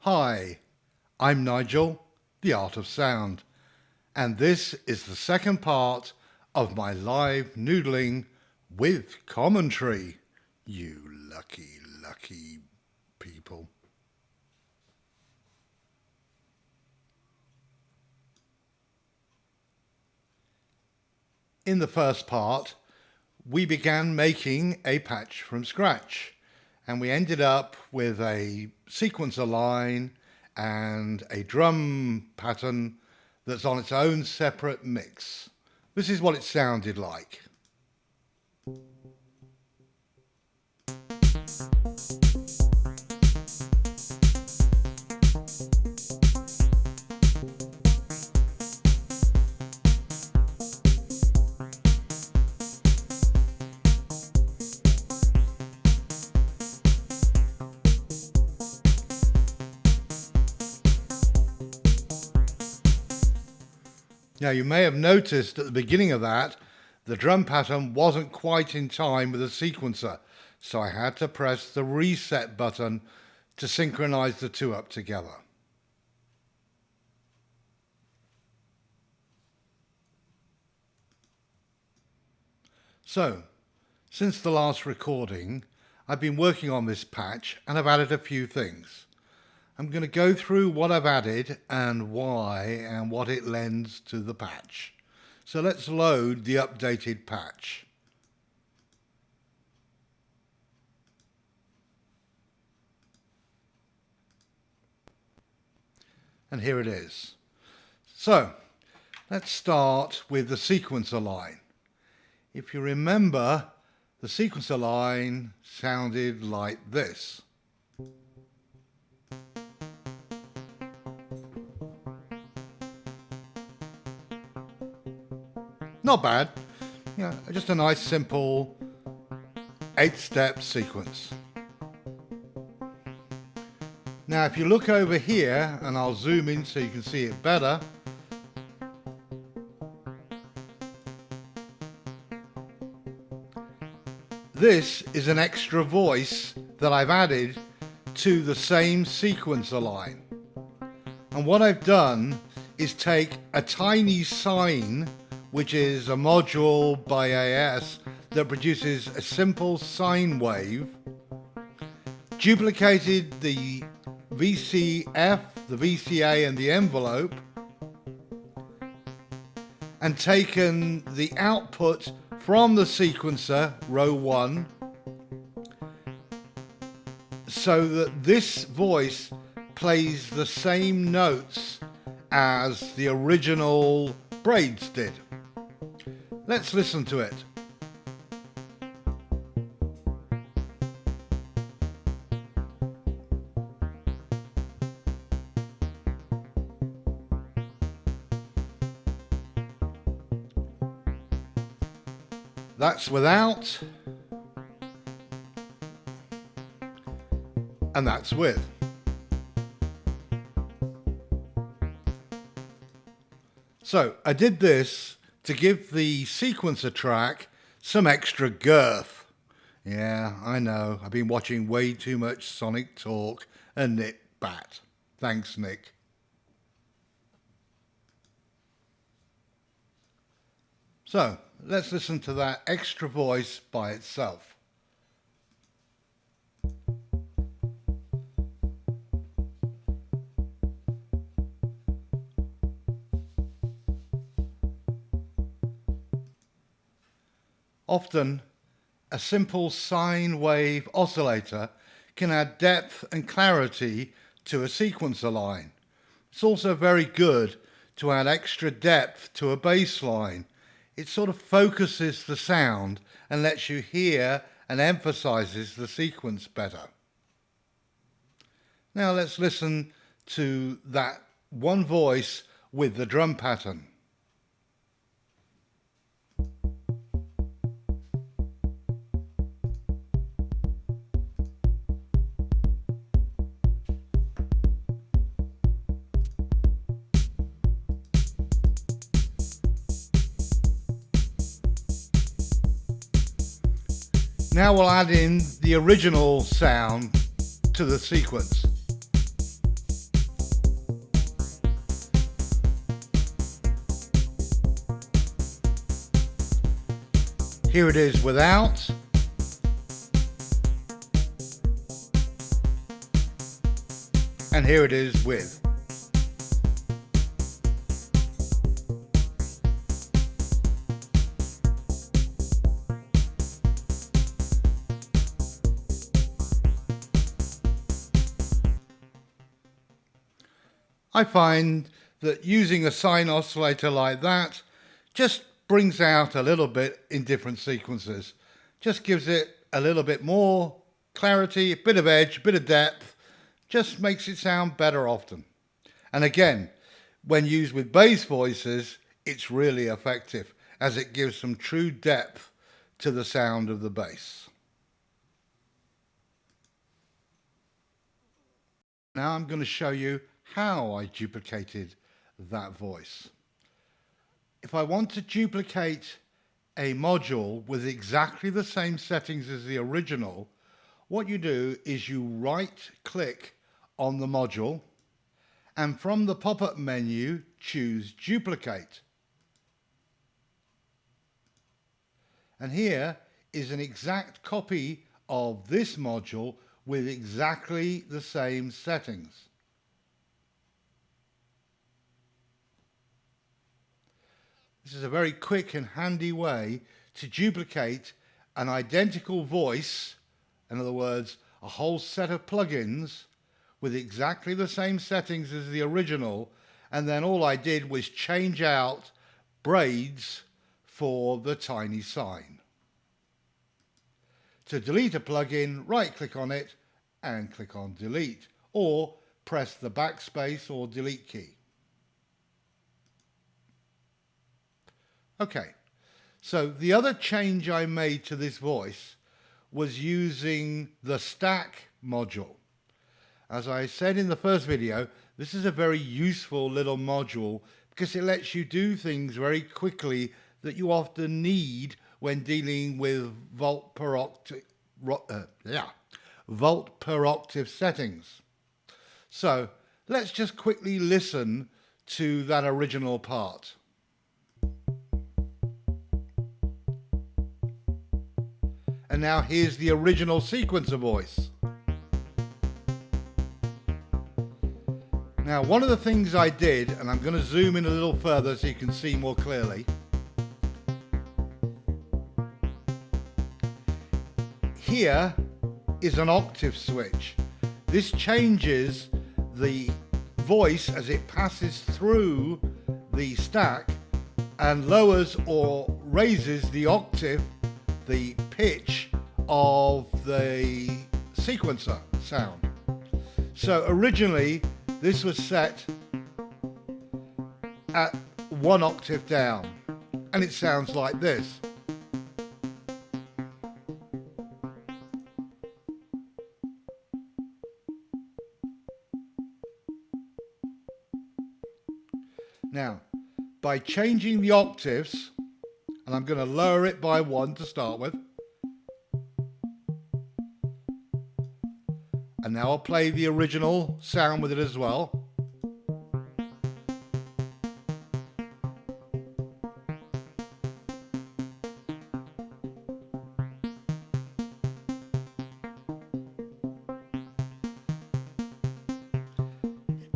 Hi, I'm Nigel, the Art of Sound, and this is the second part of my live noodling with commentary. You lucky, lucky people. In the first part, we began making a patch from scratch, and we ended up with a sequencer line and a drum pattern that's on its own separate mix. This is what it sounded like. Now you may have noticed at the beginning of that, the drum pattern wasn't quite in time with the sequencer, so I had to press the reset button to synchronize the two up together. So, since the last recording, I've been working on this patch and I've added a few things. I'm going to go through what I've added and why and what it lends to the patch. So let's load the updated patch. And here it is. So let's start with the sequencer line. If you remember, the sequencer line sounded like this. Not bad, just a nice simple 8-step sequence. Now if you look over here, and I'll zoom in so you can see it better, this is an extra voice that I've added to the same sequencer line. And what I've done is take a tiny sine, which is a module by AS that produces a simple sine wave, duplicated the VCF, the VCA and the envelope, and taken the output from the sequencer, row 1, so that this voice plays the same notes as the original braids did. Let's listen to it. That's without, and that's with. So I did this to give the sequencer track some extra girth. Yeah, I know, I've been watching way too much Sonic Talk and Nit Bat. Thanks, Nick. So, let's listen to that extra voice by itself. Often, a simple sine wave oscillator can add depth and clarity to a sequencer line. It's also very good to add extra depth to a bass line. It sort of focuses the sound and lets you hear and emphasizes the sequence better. Now let's listen to that one voice with the drum pattern. Now we'll add in the original sound to the sequence. Here it is without. And here it is with. I find that using a sine oscillator like that just brings out a little bit in different sequences. Just gives it a little bit more clarity, a bit of edge, a bit of depth, just makes it sound better often. And again, when used with bass voices, it's really effective as it gives some true depth to the sound of the bass. Now I'm going to show you how I duplicated that voice. If I want to duplicate a module with exactly the same settings as the original, what you do is you right-click on the module and from the pop-up menu choose Duplicate. And here is an exact copy of this module with exactly the same settings. This is a very quick and handy way to duplicate an identical voice, in other words, a whole set of plugins with exactly the same settings as the original, and then all I did was change out braids for the tiny sine. To delete a plugin, right-click on it and click on Delete, or press the backspace or delete key. Okay, so the other change I made to this voice was using the stack module. As I said in the first video, this is a very useful little module because it lets you do things very quickly that you often need when dealing with Vult per octave settings. So let's just quickly listen to that original part. And now here's the original sequencer voice. Now, one of the things I did, and I'm going to zoom in a little further so you can see more clearly. Here is an octave switch. This changes the voice as it passes through the stack and lowers or raises the octave, the pitch of the sequencer sound. So originally this was set at 1 octave down and it sounds like this. Now, by changing the octaves, and I'm going to lower it by 1 to start with, and now I'll play the original sound with it as well.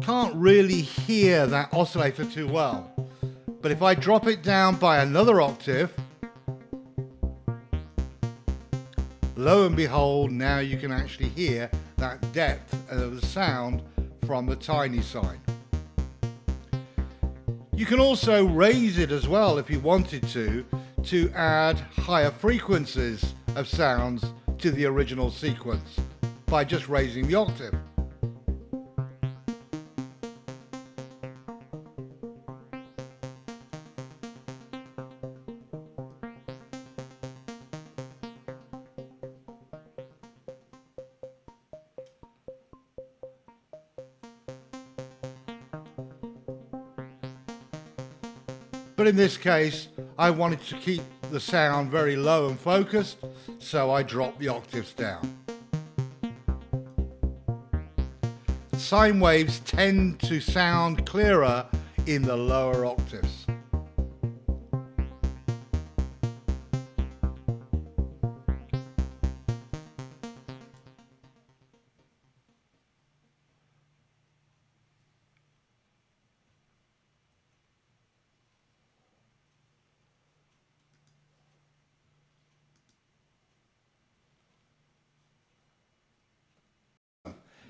Can't really hear that oscillator too well, but if I drop it down by another octave, lo and behold, now you can actually hear that depth of the sound from the tiny sine. You can also raise it as well if you wanted to add higher frequencies of sounds to the original sequence by just raising the octave. But in this case, I wanted to keep the sound very low and focused, so I dropped the octaves down. Sine waves tend to sound clearer in the lower octaves.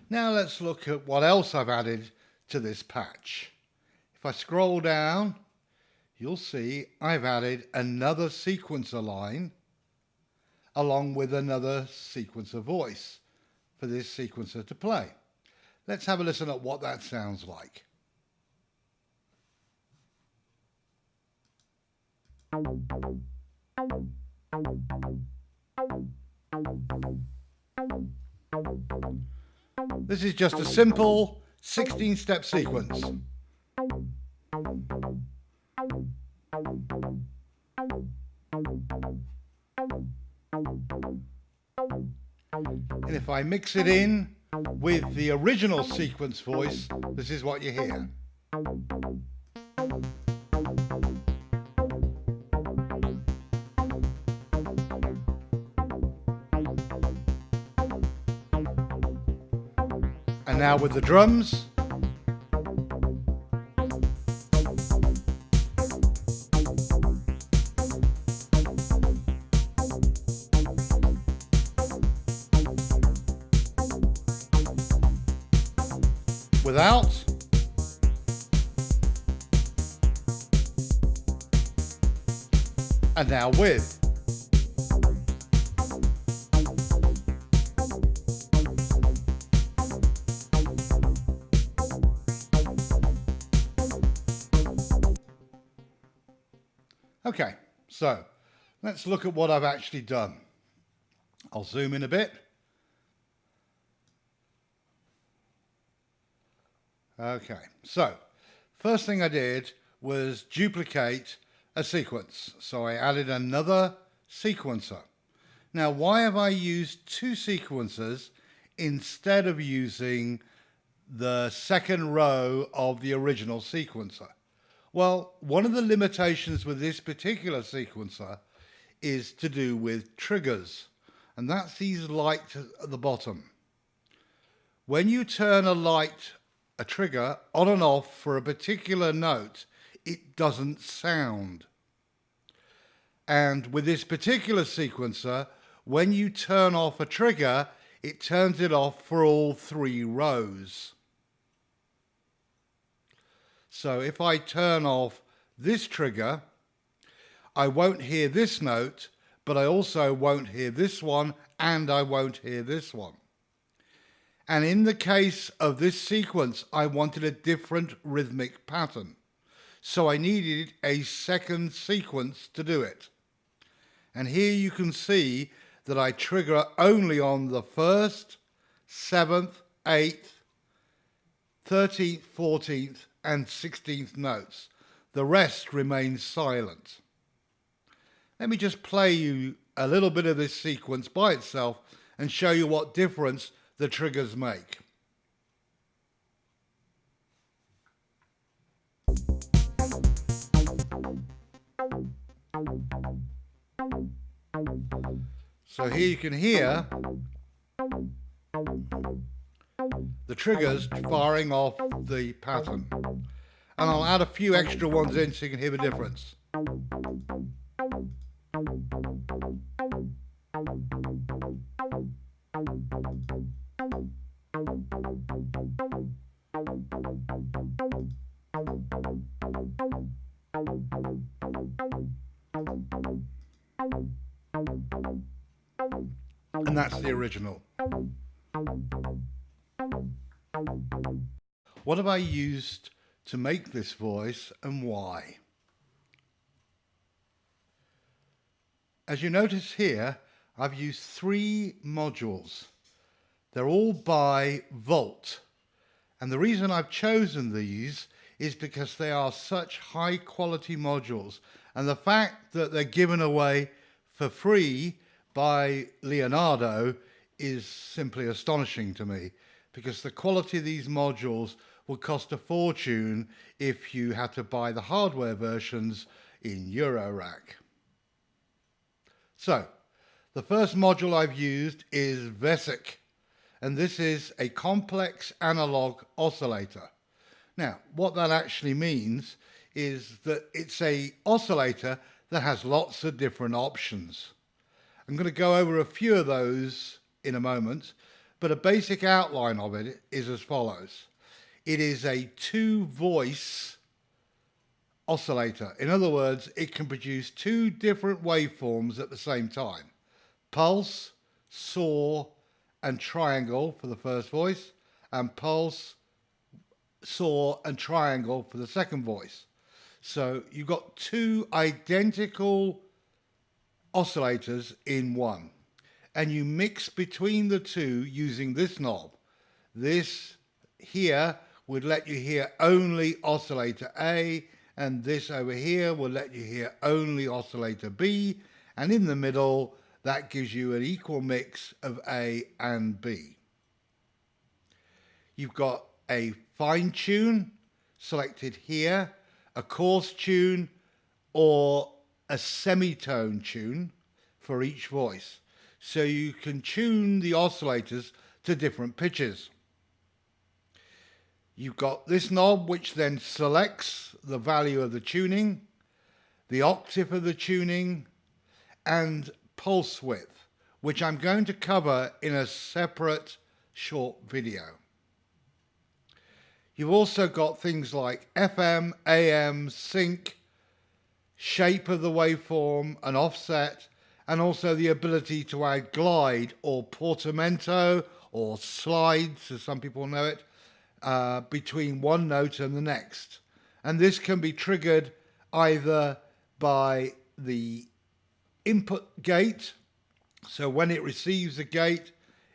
Now let's look at what else I've added to this patch. If I scroll down, you'll see I've added another sequencer line along with another sequencer voice for this sequencer to play. Let's have a listen at what that sounds like. This is just a simple 16-step sequence. And if I mix it in with the original sequence voice, this is what you hear. And now with the drums. Without. And now with. Okay, so let's look at what I've actually done. I'll zoom in a bit. Okay, so first thing I did was duplicate a sequence. So I added another sequencer. Now, why have I used two sequencers instead of using the second row of the original sequencer? Well, one of the limitations with this particular sequencer is to do with triggers, and that's these lights at the bottom. When you turn a trigger on and off for a particular note, it doesn't sound. And with this particular sequencer, when you turn off a trigger, it turns it off for all three rows. So if I turn off this trigger, I won't hear this note, but I also won't hear this one, and I won't hear this one. And in the case of this sequence, I wanted a different rhythmic pattern. So I needed a second sequence to do it. And here you can see that I trigger only on the 1st, 7th, 8th, 13th, 14th, and 16th notes. The rest remains silent. Let me just play you a little bit of this sequence by itself and show you what difference the triggers make. So here you can hear the triggers firing off the pattern. And I'll add a few extra ones in so you can hear the difference. And that's the original. What have I used to make this voice and why? As you notice here, I've used 3 modules. They're all by Vult. And the reason I've chosen these is because they are such high quality modules. And the fact that they're given away for free by Leonardo is simply astonishing to me, because the quality of these modules would cost a fortune if you had to buy the hardware versions in Eurorack. So, the first module I've used is Vessek, and this is a complex analog oscillator. Now, what that actually means is that it's an oscillator that has lots of different options. I'm going to go over a few of those in a moment, but a basic outline of it is as follows. It is a two-voice oscillator. In other words, it can produce two different waveforms at the same time. Pulse, saw, and triangle for the first voice, and pulse, saw, and triangle for the second voice. So you've got two identical oscillators in one, and you mix between the two using this knob. This here would let you hear only oscillator A, and this over here will let you hear only oscillator B, and in the middle that gives you an equal mix of A and B. You've got a fine tune selected here, a coarse tune, or a semitone tune for each voice. So you can tune the oscillators to different pitches. You've got this knob which then selects the value of the tuning, the octave of the tuning, and pulse width, which I'm going to cover in a separate short video. You've also got things like FM, AM, sync, shape of the waveform, an offset, and also the ability to add glide or portamento or slides, as some people know it, between one note and the next. And this can be triggered either by the input gate, so when it receives a gate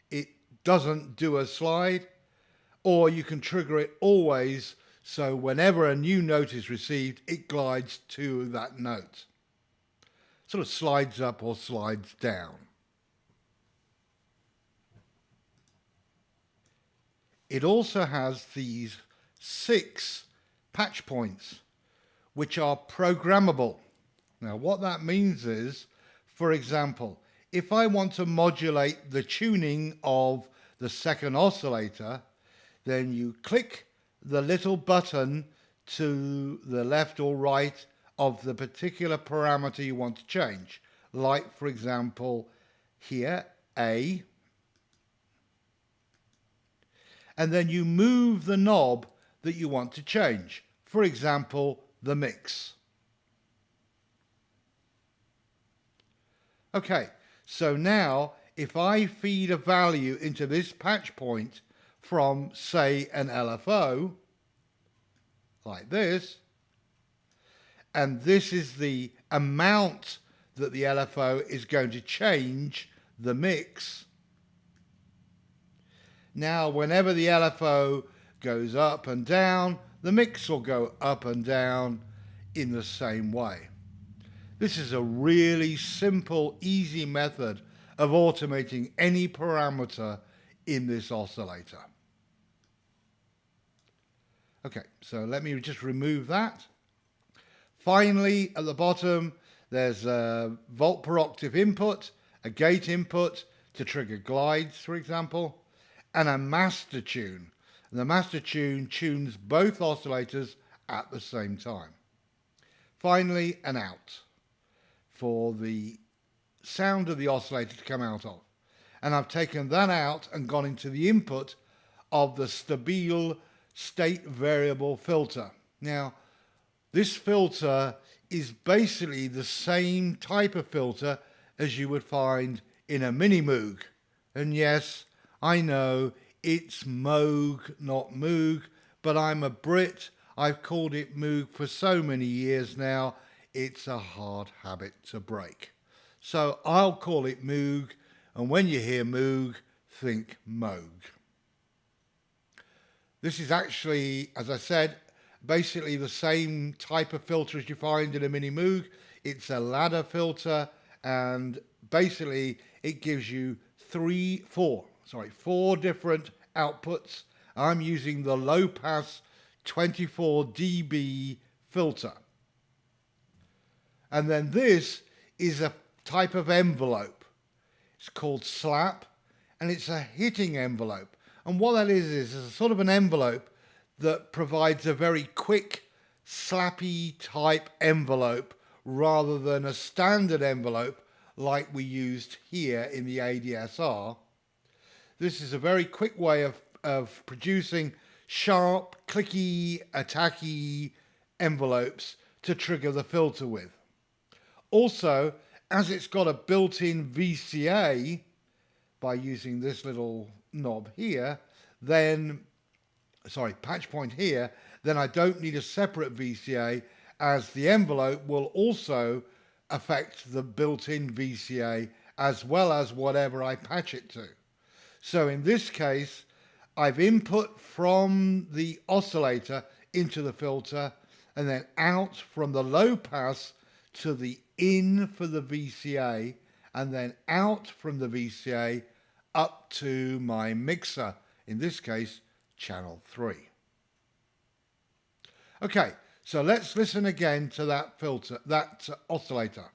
it doesn't do a slide, or you can trigger it always, so whenever a new note is received it glides to that note. Sort of slides up or slides down. It also has these 6 patch points which are programmable. Now what that means is, for example, if I want to modulate the tuning of the second oscillator, then you click the little button to the left or right of the particular parameter you want to change. Like, for example, here, A. And then you move the knob that you want to change. For example, the mix. Okay, so now if I feed a value into this patch point from, say, an LFO, like this, and this is the amount that the LFO is going to change the mix. Now, whenever the LFO goes up and down, the mix will go up and down in the same way. This is a really simple, easy method of automating any parameter in this oscillator. Okay, so let me just remove that. Finally, at the bottom, there's a volt per octave input, a gate input to trigger glides, for example, and a master tune. And the master tune tunes both oscillators at the same time. Finally, an out for the sound of the oscillator to come out of. And I've taken that out and gone into the input of the stabile state variable filter. Now, this filter is basically the same type of filter as you would find in a mini Moog. And yes, I know it's Moog, not Moog, but I'm a Brit. I've called it Moog for so many years now, it's a hard habit to break. So I'll call it Moog, and when you hear Moog, think Moog. This is actually, as I said, basically the same type of filter as you find in a mini Moog. It's a ladder filter, and basically it gives you four different outputs. I'm using the low pass 24 dB filter. And then this is a type of envelope. It's called slap, and it's a hitting envelope. And what that is a sort of an envelope that provides a very quick, slappy type envelope rather than a standard envelope like we used here in the ADSR. this is a very quick way of producing sharp, clicky, attacky envelopes to trigger the filter with. Also, as it's got a built-in VCA, by using this little knob here, patch point here, then I don't need a separate VCA, as the envelope will also affect the built-in VCA as well as whatever I patch it to. So in this case, I've input from the oscillator into the filter and then out from the low pass to the in for the VCA and then out from the VCA up to my mixer, in this case, channel 3. Okay, so let's listen again to that filter, that oscillator.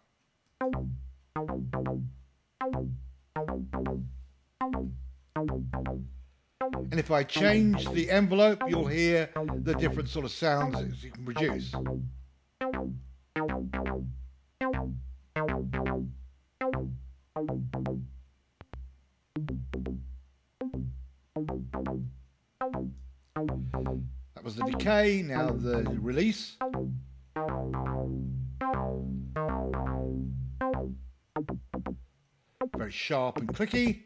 And if I change the envelope, you'll hear the different sort of sounds that you can produce. That was the decay, now the release. Very sharp and clicky,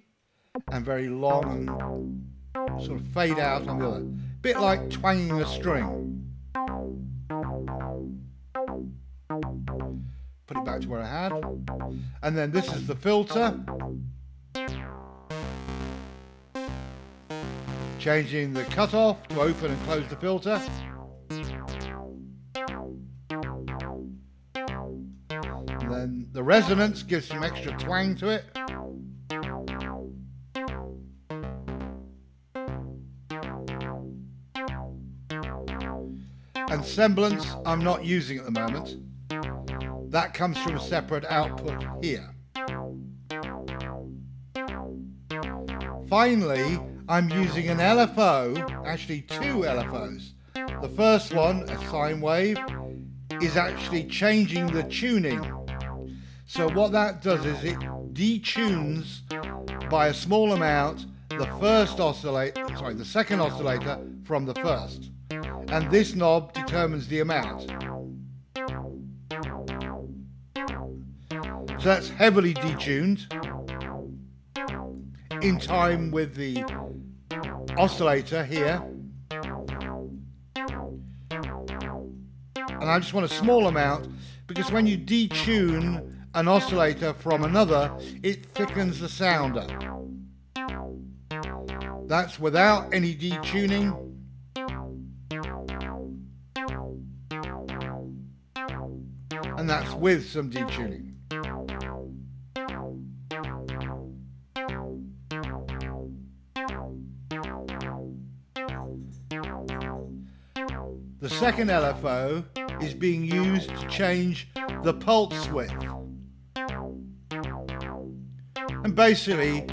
and very long and sort of fade out on the other. Bit like twanging a string. Put it back to where I had. And then this is the filter. Changing the cutoff to open and close the filter. And then the resonance gives some extra twang to it. And semblance I'm not using at the moment. That comes from a separate output here. Finally, I'm using an LFO, actually two LFOs. The first one, a sine wave, is actually changing the tuning. So what that does is it detunes by a small amount the second oscillator from the first. And this knob determines the amount. So that's heavily detuned in time with the oscillator here. And I just want a small amount because when you detune an oscillator from another, it thickens the sound up. That's without any detuning. And that's with some detuning. The second LFO is being used to change the pulse width. And basically,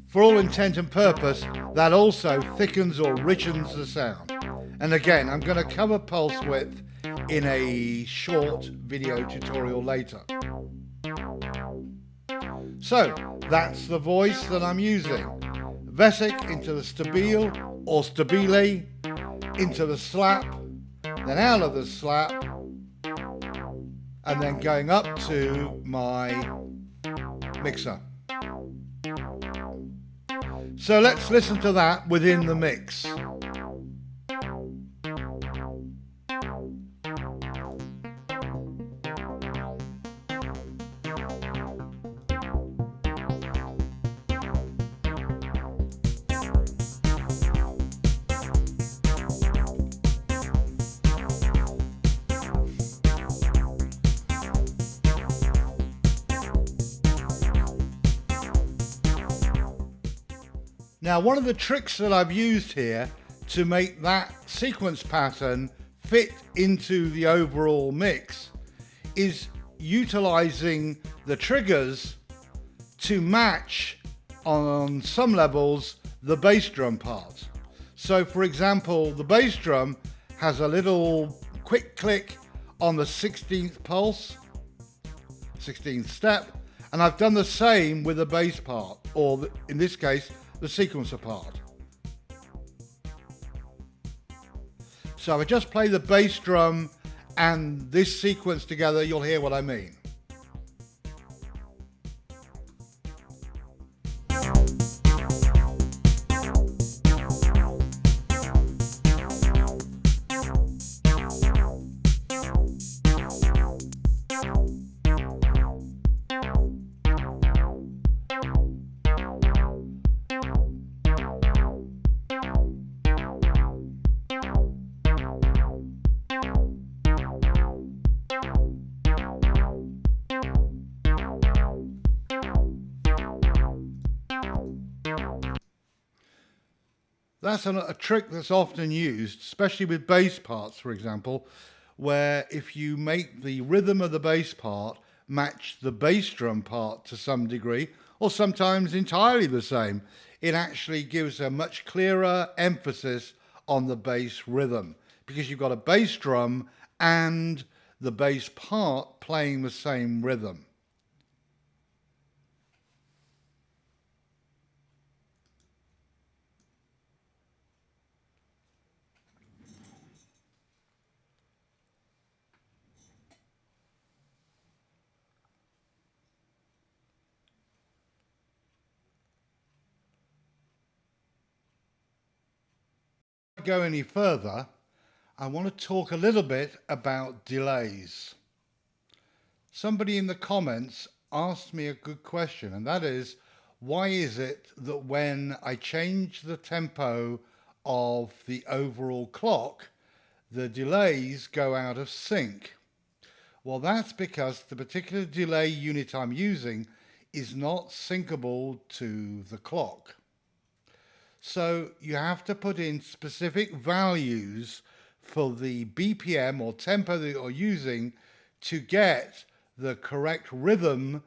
for all intent and purpose, that also thickens or richens the sound. And again, I'm going to cover pulse width in a short video tutorial later. So, that's the voice that I'm using. Vessek into the stabile or stabile, into the slap, then out of the slap, and then going up to my mixer. So let's listen to that within the mix. Now, one of the tricks that I've used here to make that sequence pattern fit into the overall mix is utilizing the triggers to match, on some levels, the bass drum part. So, for example, the bass drum has a little quick click on the 16th pulse, 16th step, and I've done the same with the bass part, or in this case, the sequencer part. So if I just play the bass drum and this sequence together, you'll hear what I mean. That's a trick that's often used, especially with bass parts, for example, where if you make the rhythm of the bass part match the bass drum part to some degree, or sometimes entirely the same, it actually gives a much clearer emphasis on the bass rhythm, because you've got a bass drum and the bass part playing the same rhythm. Go any further, I want to talk a little bit about delays. Somebody in the comments asked me a good question, and that is, why is it that when I change the tempo of the overall clock, the delays go out of sync? Well, that's because the particular delay unit I'm using is not syncable to the clock. So you have to put in specific values for the BPM or tempo that you're using to get the correct rhythm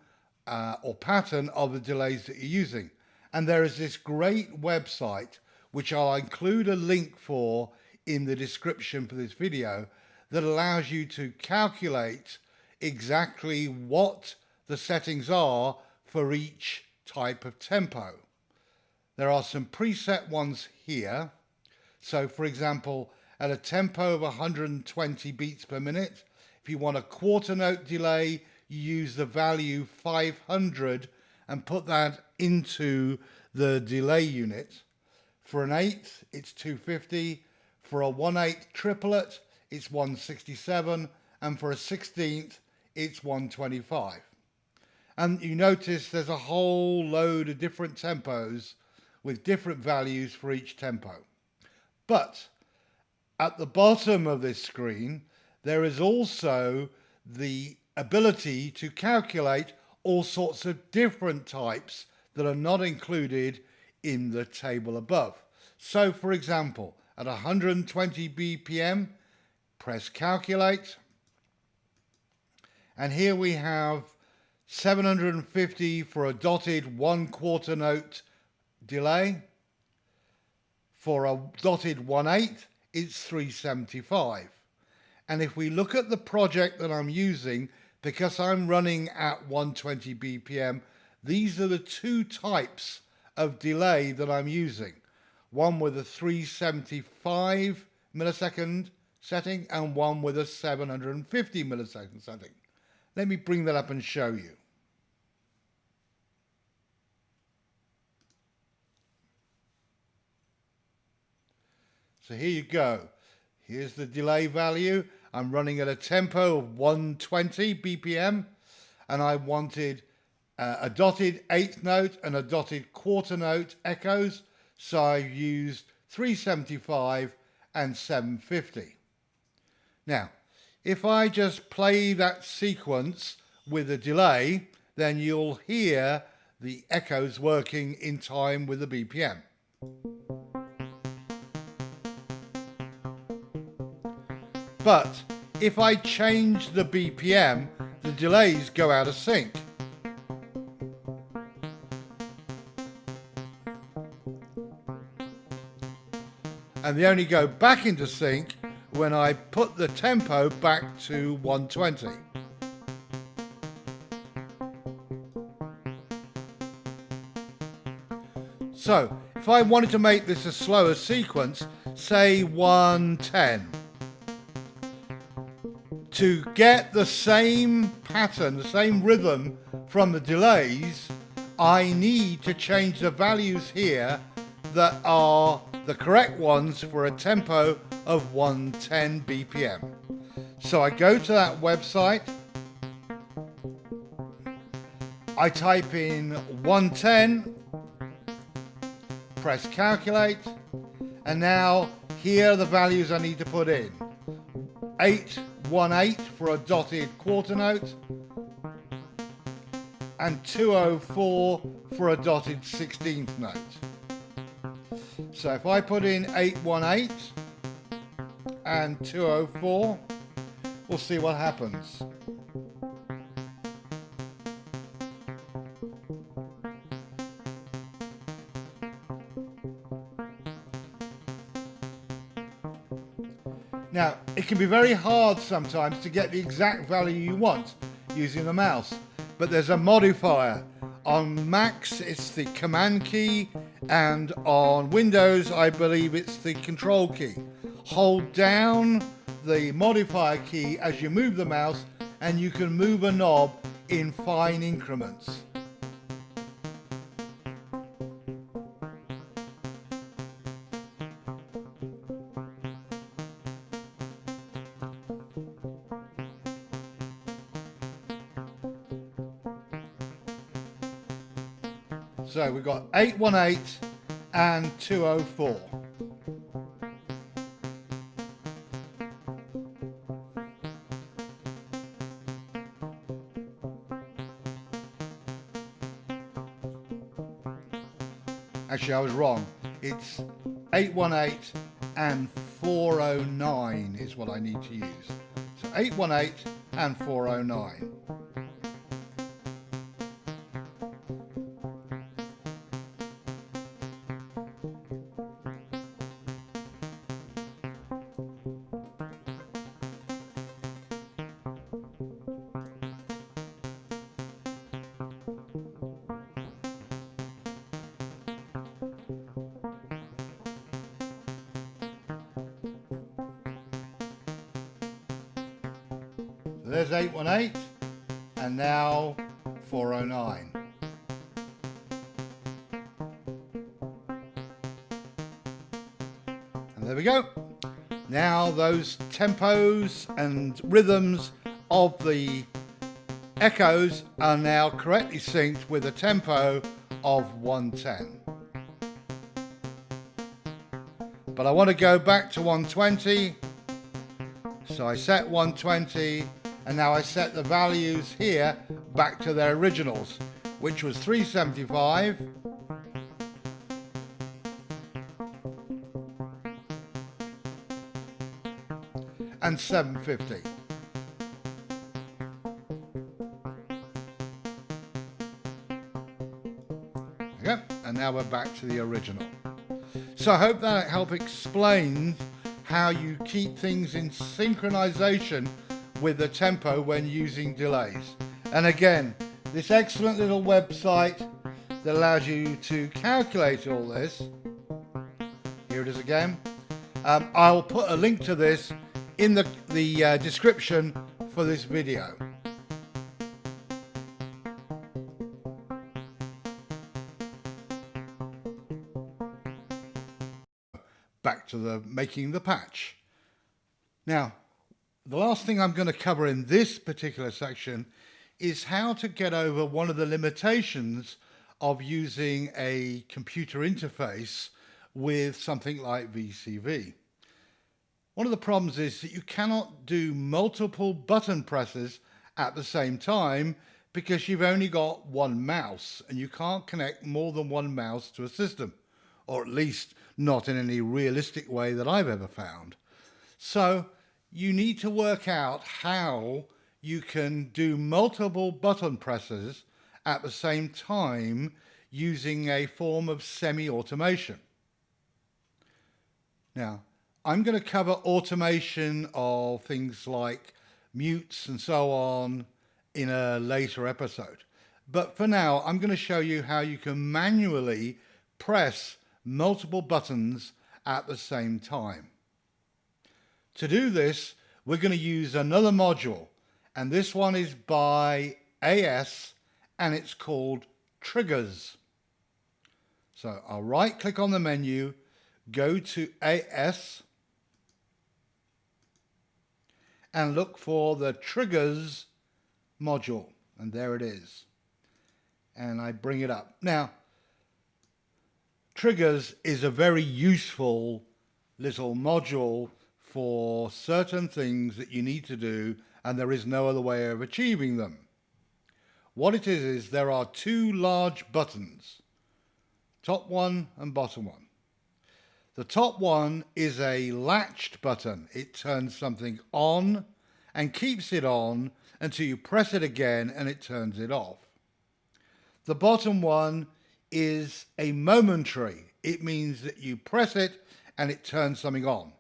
or pattern of the delays that you're using. And there is this great website, which I'll include a link for in the description for this video, that allows you to calculate exactly what the settings are for each type of tempo. There are some preset ones here. So for example, at a tempo of 120 beats per minute, if you want a quarter note delay, you use the value 500 and put that into the delay unit. For an eighth, it's 250. For a 1/8 triplet, it's 167. And for a 16th, it's 125. And you notice there's a whole load of different tempos with different values for each tempo. But at the bottom of this screen, there is also the ability to calculate all sorts of different types that are not included in the table above. So for example, at 120 BPM, press calculate. And here we have 750 for a dotted 1/4 note delay. For a dotted 1/8, it's 375. And if we look at the project that I'm using, because I'm running at 120 BPM, these are the two types of delay that I'm using. One with a 375 millisecond setting and one with a 750 millisecond setting. Let me bring that up and show you. So here you go. Here's the delay value. I'm running at a tempo of 120 BPM, and I wanted a dotted 1/8 note and a dotted 1/4 note echoes. So I've used 375 and 750. Now, if I just play that sequence with a delay, then you'll hear the echoes working in time with the BPM. But if I change the BPM, the delays go out of sync. And they only go back into sync when I put the tempo back to 120. So if I wanted to make this a slower sequence, say 110, to get the same pattern, the same rhythm from the delays, I need to change the values here that are the correct ones for a tempo of 110 BPM. So I go to that website, I type in 110, press calculate, and now here are the values I need to put in. 818 for a dotted quarter note, and 204 for a dotted 16th note. So if I put in 818 and 204, we'll see what happens. Now, it can be very hard sometimes to get the exact value you want using the mouse, but there's a modifier. On Macs, it's the Command key, and on Windows, I believe it's the Control key. Hold down the modifier key as you move the mouse, and you can move a knob in fine increments. So we've got 818 and 204. Actually, I was wrong. It's 818 and 409 is what I need to use. So 818 and 409. So there's 818 and now 409. And there we go. Now those tempos and rhythms of the echoes are now correctly synced with a tempo of 110. But I want to go back to 120. So I set 120, and now I set the values here back to their originals, which was 375 and 750. Okay, and now we're back to the original. So I hope that helped explain how you keep things in synchronization with the tempo when using delays. And again, this excellent little website that allows you to calculate all this. Here it is again. I'll put a link to this in the description for this video. Back to the making the patch. Now, the last thing I'm going to cover in this particular section is how to get over one of the limitations of using a computer interface with something like VCV. One of the problems is that you cannot do multiple button presses at the same time because you've only got one mouse and you can't connect more than one mouse to a system, or at least not in any realistic way that I've ever found. So you need to work out how you can do multiple button presses at the same time using a form of semi-automation. Now, I'm going to cover automation of things like mutes and so on in a later episode. But for now, I'm going to show you how you can manually press multiple buttons at the same time. To do this, we're going to use another module, and this one is by AS, and it's called Triggers. So I'll right click on the menu, go to AS, and look for the Triggers module, and there it is. And I bring it up. Now, Triggers is a very useful little module for certain things that you need to do, and there is no other way of achieving them. What it is there are two large buttons, top one and bottom one. The top one is a latched button. It turns something on and keeps it on until you press it again and it turns it off. The bottom one is a momentary. It means that you press it and it turns something on.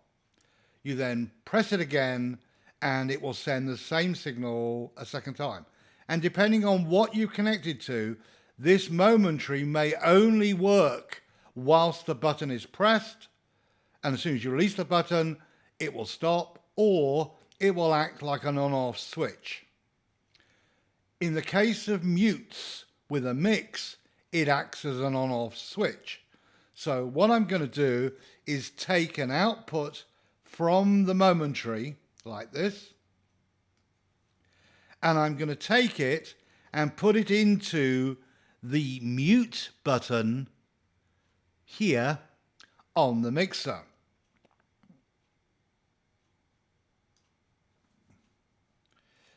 You then press it again and it will send the same signal a second time. And depending on what you connected to, this momentary may only work whilst the button is pressed, and as soon as you release the button, it will stop, or it will act like an on-off switch. In the case of mutes with a mix, it acts as an on-off switch. So what I'm going to do is take an output from the momentary, like this, and I'm going to take it and put it into the mute button here on the mixer.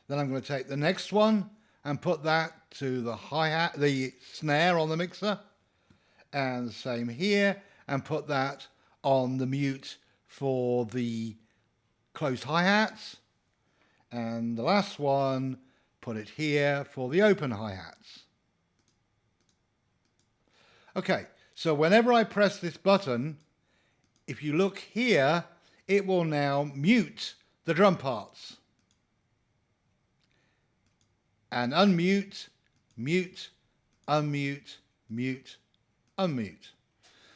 Then I'm going to take the next one and put that to the hi-hat, the snare on the mixer, and the same here, and put that on the mute for the closed hi-hats, and the last one, put it here for the open hi-hats. Okay, so whenever I press this button, if you look here, it will now mute the drum parts. And unmute, mute, unmute, mute, unmute.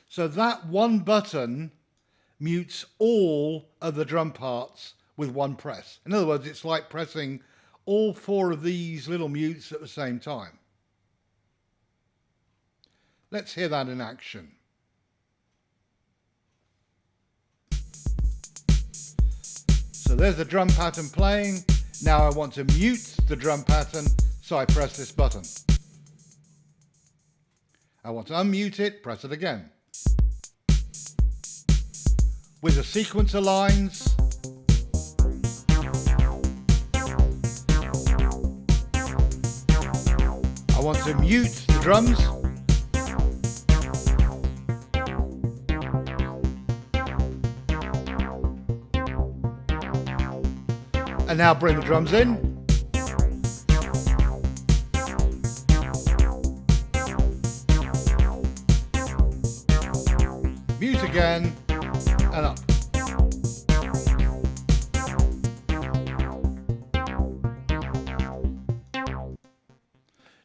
So that one button mutes all of the drum parts with one press. In other words, it's like pressing all four of these little mutes at the same time. Let's hear that in action. So there's the drum pattern playing. Now I want to mute the drum pattern, so I press this button. I want to unmute it, press it again. With the sequencer lines, I want to mute the drums. And now bring the drums in. Mute again and up.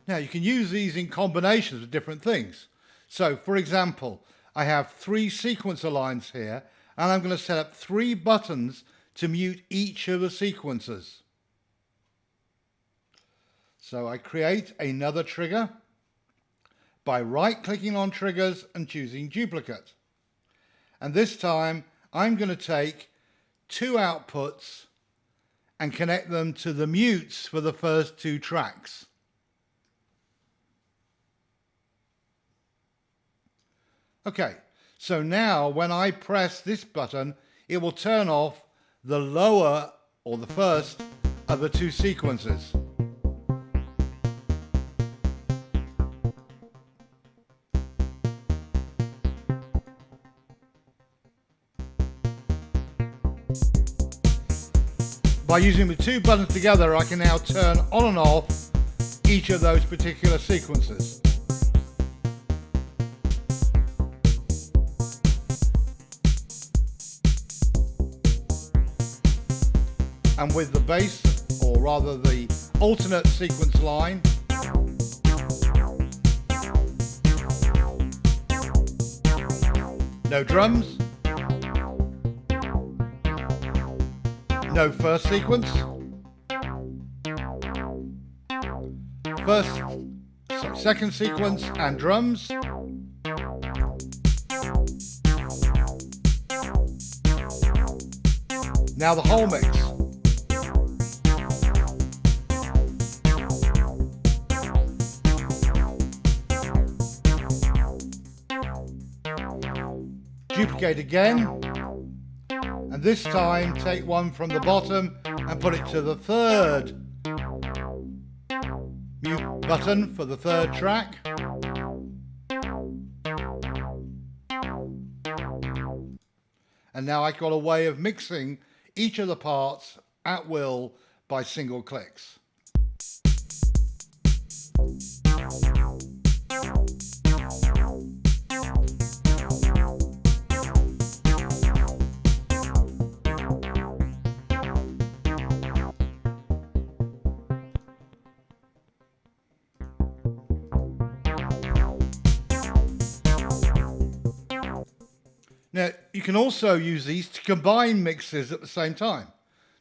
Now you can use these in combinations of different things. So for example, I have 3 sequencer lines here, and I'm going to set up 3 buttons to mute each of the sequencers. So I create another trigger by right-clicking on triggers and choosing duplicate. And this time I'm going to take 2 outputs and connect them to the mutes for the first 2 tracks. Okay, so now when I press this button, it will turn off the lower, or the first, of the 2 sequences. By using the 2 buttons together, I can now turn on and off each of those particular sequences. And with the bass, or rather the alternate sequence line, No drums. No first sequence. Second sequence and drums. Now the whole mix. Duplicate again, and this time take one from the bottom and put it to the third mute button for the third track. And now I've got a way of mixing each of the parts at will by single clicks. Now, you can also use these to combine mixes at the same time.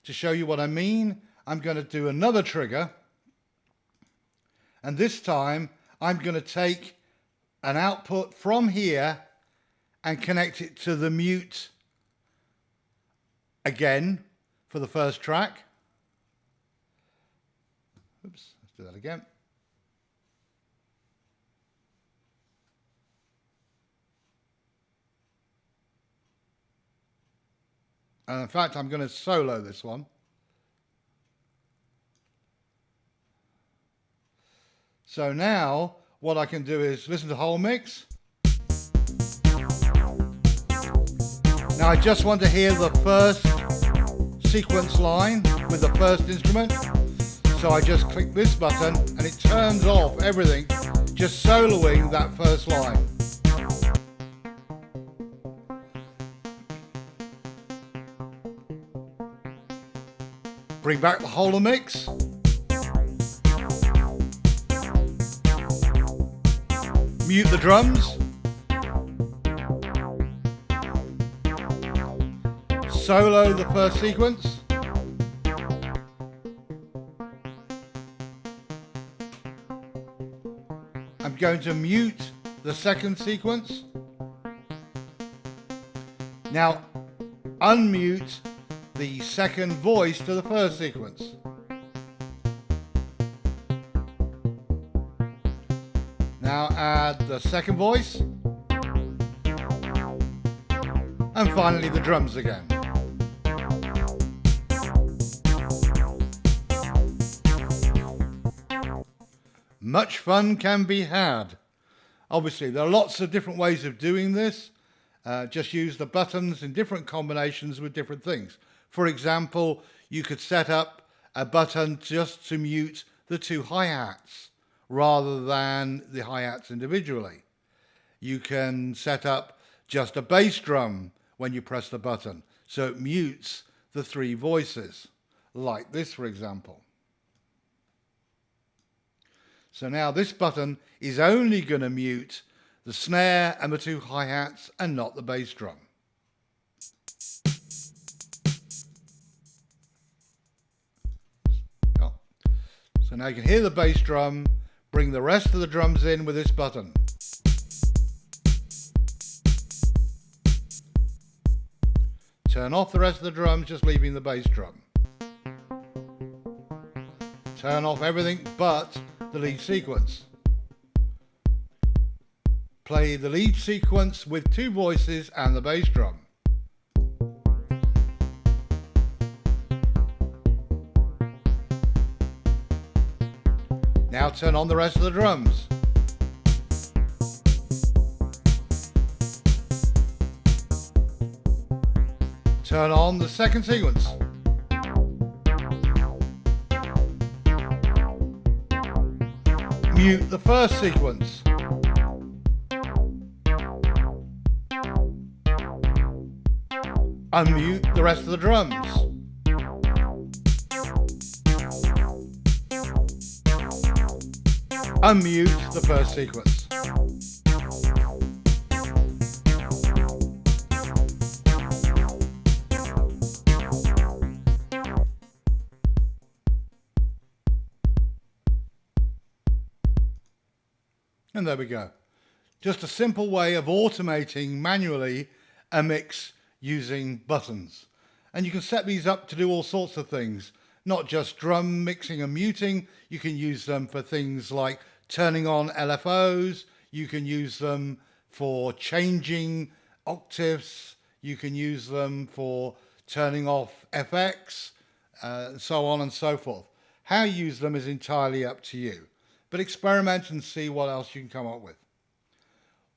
To show you what I mean, I'm going to do another trigger. And this time, I'm going to take an output from here and connect it to the mute again for the first track. Oops, let's do that again. And in fact, I'm going to solo this one. So now, what I can do is listen to the whole mix. Now I just want to hear the first sequence line with the first instrument. So I just click this button and it turns off everything, just soloing that first line. Bring back the whole mix. Mute the drums. Solo the first sequence. I'm going to mute the second sequence. Now unmute the second voice to the first sequence. Now add the second voice. And finally the drums again. Much fun can be had. Obviously, there are lots of different ways of doing this. Just use the buttons in different combinations with different things. For example, you could set up a button just to mute the two hi-hats rather than the hi-hats individually. You can set up just a bass drum when you press the button, so it mutes the three voices, like this, for example. So now this button is only going to mute the snare and the two hi-hats and not the bass drum. So now you can hear the bass drum, bring the rest of the drums in with this button. Turn off the rest of the drums, just leaving the bass drum. Turn off everything but the lead sequence. Play the lead sequence with two voices and the bass drum. Now turn on the rest of the drums. Turn on the second sequence. Mute the first sequence. Unmute the rest of the drums. Unmute the first sequence. And there we go. Just a simple way of automating manually a mix using buttons. And you can set these up to do all sorts of things, not just drum mixing and muting. You can use them for things like turning on LFOs. You can use them for changing octaves. You can use them for turning off FX, so on and so forth. How you use them is entirely up to you, but experiment and see what else you can come up with.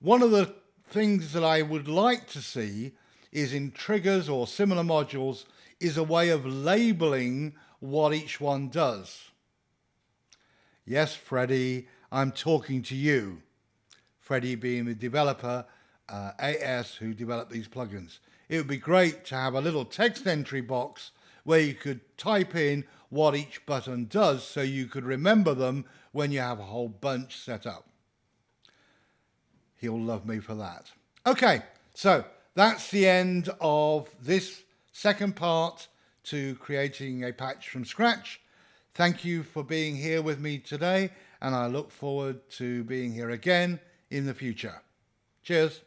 One of the things that I would like to see is in triggers or similar modules is a way of labeling what each one does. Yes, Freddie, I'm talking to you. Freddie being the developer, AS, who developed these plugins. It would be great to have a little text entry box where you could type in what each button does so you could remember them when you have a whole bunch set up. He'll love me for that. Okay, so that's the end of this second part to creating a patch from scratch. Thank you for being here with me today, and I look forward to being here again in the future. Cheers.